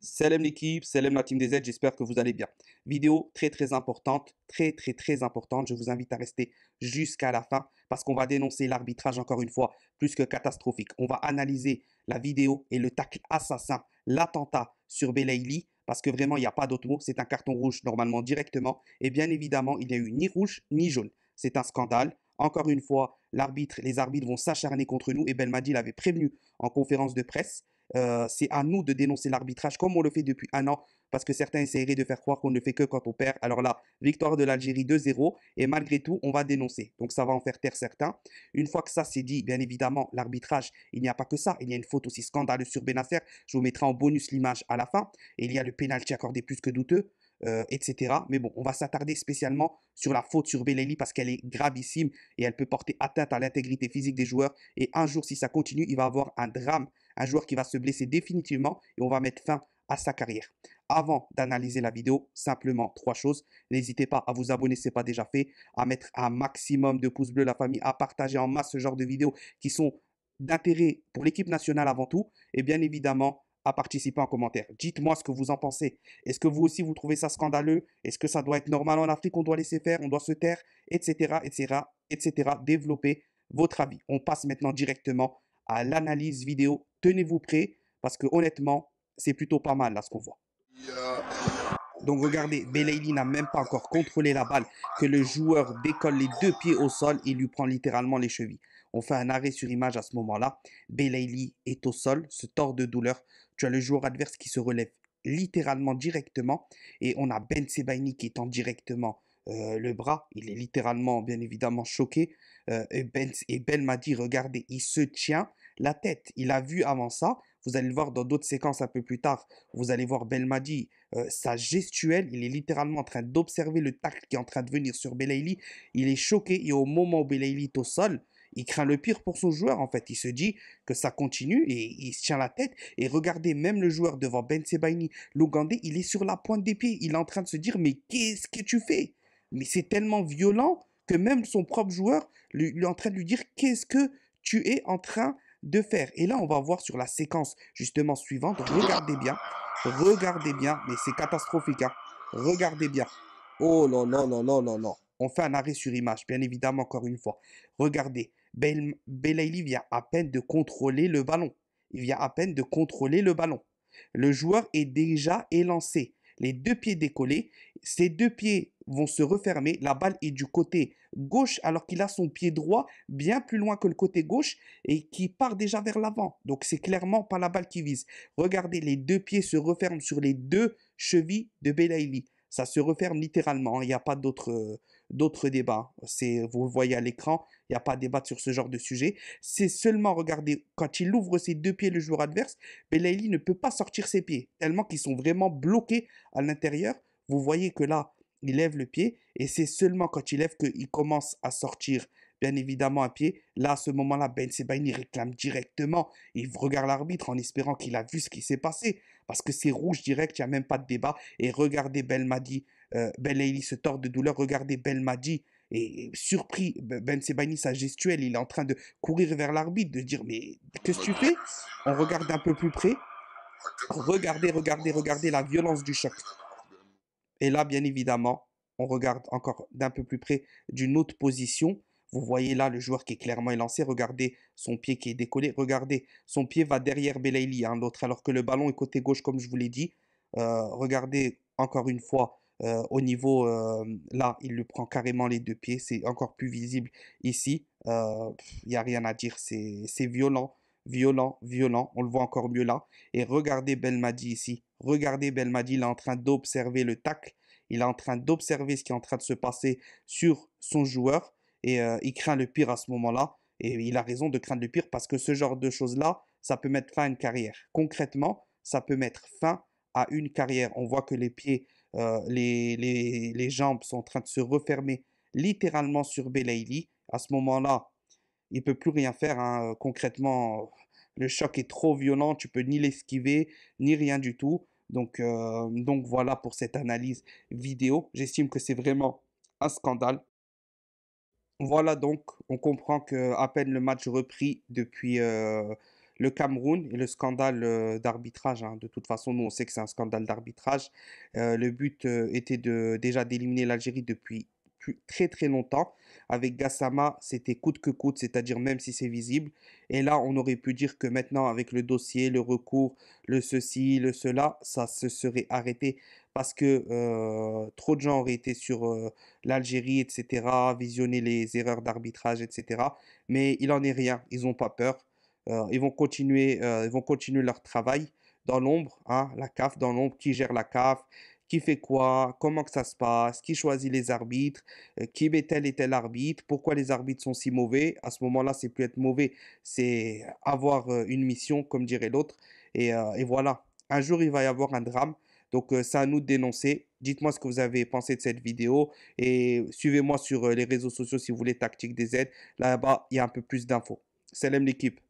Salam l'équipe, salam la team des Z, j'espère que vous allez bien. Vidéo très importante, très importante. Je vous invite à rester jusqu'à la fin parce qu'on va dénoncer l'arbitrage encore une fois plus que catastrophique. On va analyser la vidéo et le tacle assassin, l'attentat sur Belaïli parce que vraiment il n'y a pas d'autre mot, c'est un carton rouge normalement directement et bien évidemment il n'y a eu ni rouge ni jaune. C'est un scandale. Encore une fois, les arbitres vont s'acharner contre nous et Belmadi l'avait prévenu en conférence de presse. C'est à nous de dénoncer l'arbitrage comme on le fait depuis un an, parce que certains essaieraient de faire croire qu'on ne le fait que quand on perd. Alors là, victoire de l'Algérie 2-0, et malgré tout, on va dénoncer. Donc ça va en faire taire certains. Une fois que ça c'est dit, bien évidemment, l'arbitrage, il n'y a pas que ça. Il y a une faute aussi scandaleuse sur Benasser. Je vous mettrai en bonus l'image à la fin. Et il y a le pénalty accordé plus que douteux. Etc. Mais bon, on va s'attarder spécialement sur la faute sur Belaïli parce qu'elle est gravissime et elle peut porter atteinte à l'intégrité physique des joueurs. Et un jour, si ça continue, il va avoir un drame, un joueur qui va se blesser définitivement et on va mettre fin à sa carrière. Avant d'analyser la vidéo, simplement trois choses. N'hésitez pas à vous abonner si ce n'est pas déjà fait, à mettre un maximum de pouces bleus la famille, à partager en masse ce genre de vidéos qui sont d'intérêt pour l'équipe nationale avant tout et bien évidemment à participer en commentaire. Dites-moi ce que vous en pensez. Est-ce que vous aussi vous trouvez ça scandaleux? Est-ce que ça doit être normal en Afrique? On doit laisser faire, on doit se taire, etc., etc., etc. Développez votre avis. On passe maintenant directement à l'analyse vidéo. Tenez-vous prêts parce que honnêtement, c'est plutôt pas mal là ce qu'on voit. Donc regardez, Belaïli n'a même pas encore contrôlé la balle que le joueur décolle les deux pieds au sol et lui prend littéralement les chevilles. On fait un arrêt sur image à ce moment-là. Belaïli est au sol, se tord de douleur. Tu as le joueur adverse qui se relève littéralement directement et on a Ben Sebaini qui étend directement le bras. Il est littéralement, bien évidemment, choqué. Et Ben m'a dit, regardez, il se tient la tête. Il a vu avant ça. Vous allez le voir dans d'autres séquences un peu plus tard. Vous allez voir Belmadi, sa gestuelle, il est littéralement en train d'observer le tacle qui est en train de venir sur Belaïli. Il est choqué et au moment où Belaïli est au sol, il craint le pire pour son joueur en fait. Il se dit que ça continue et il se tient la tête. Et regardez, même le joueur devant Ben Sebaini, l'Ougandais, il est sur la pointe des pieds. Il est en train de se dire mais qu'est-ce que tu fais? Mais c'est tellement violent que même son propre joueur lui est en train de lui dire qu'est-ce que tu es en train de faire. Et là, on va voir sur la séquence justement suivante. Regardez bien, mais c'est catastrophique. Hein. Regardez bien. Oh là là là là là là. On fait un arrêt sur image, bien évidemment, encore une fois. Regardez, Belaïli vient à peine de contrôler le ballon. Il vient à peine de contrôler le ballon. Le joueur est déjà élancé. Les deux pieds décollés. Ses deux pieds vont se refermer. La balle est du côté gauche alors qu'il a son pied droit bien plus loin que le côté gauche et qui part déjà vers l'avant. Donc c'est clairement pas la balle qui vise. Regardez, les deux pieds se referment sur les deux chevilles de Belaïli. Ça se referme littéralement. Il n'y a pas d'autre débat. Vous le voyez à l'écran. Il n'y a pas de débat sur ce genre de sujet. C'est seulement, regardez, quand il ouvre ses deux pieds, le joueur adverse, Belaïli ne peut pas sortir ses pieds, tellement qu'ils sont vraiment bloqués à l'intérieur. Vous voyez que là, il lève le pied et c'est seulement quand il lève qu'il commence à sortir bien évidemment un pied. Là, à ce moment-là, Ben Sebaini réclame directement. Il regarde l'arbitre en espérant qu'il a vu ce qui s'est passé. Parce que c'est rouge direct, il n'y a même pas de débat. Et regardez Belmadi, Belaïli se tord de douleur. Regardez Belmadi. Et surpris, Ben Sebaini, sa gestuelle, il est en train de courir vers l'arbitre, de dire mais qu'est-ce que tu fais? On regarde un peu plus près. Regardez la violence du choc. Et là, bien évidemment, on regarde encore d'un peu plus près d'une autre position. Vous voyez là le joueur qui est clairement élancé. Regardez son pied qui est décollé. Regardez, son pied va derrière Belaïli, hein, l'autre, alors que le ballon est côté gauche, comme je vous l'ai dit. Regardez encore une fois au niveau là, il le prend carrément les deux pieds. C'est encore plus visible ici. Il n'y a rien à dire. C'est violent, violent. On le voit encore mieux là. Et regardez Belmadi ici. Regardez Belmadi, il est en train d'observer le tacle. Il est en train d'observer ce qui est en train de se passer sur son joueur. Et il craint le pire à ce moment-là. Et il a raison de craindre le pire parce que ce genre de choses-là, ça peut mettre fin à une carrière. Concrètement, ça peut mettre fin à une carrière. On voit que les pieds, les jambes sont en train de se refermer littéralement sur Belaïli. À ce moment-là, il peut plus rien faire. Hein. Concrètement, le choc est trop violent. Tu peux ni l'esquiver, ni rien du tout. Donc voilà pour cette analyse vidéo. J'estime que c'est vraiment un scandale. Voilà donc, on comprend que à peine le match repris depuis le Cameroun et le scandale d'arbitrage, hein. De toute façon, nous, on sait que c'est un scandale d'arbitrage. Le but était déjà d'éliminer l'Algérie depuis très très longtemps. Avec Gassama, c'était coûte que coûte, c'est-à-dire même si c'est visible. Et là, on aurait pu dire que maintenant, avec le dossier, le recours, le ceci, le cela, ça se serait arrêté parce que trop de gens auraient été sur l'Algérie, etc., visionner les erreurs d'arbitrage, etc. Mais il en est rien, ils n'ont pas peur. Ils vont continuer leur travail dans l'ombre, hein, la CAF dans l'ombre, qui gère la CAF, qui fait quoi, comment que ça se passe, qui choisit les arbitres, qui met tel et tel arbitre, pourquoi les arbitres sont si mauvais. À ce moment-là, c'est plus être mauvais, c'est avoir une mission, comme dirait l'autre. Et voilà, un jour, il va y avoir un drame. Donc, c'est à nous de dénoncer. Dites-moi ce que vous avez pensé de cette vidéo et suivez-moi sur les réseaux sociaux si vous voulez Tactique des aides. Là-bas, il y a un peu plus d'infos. Salam l'équipe.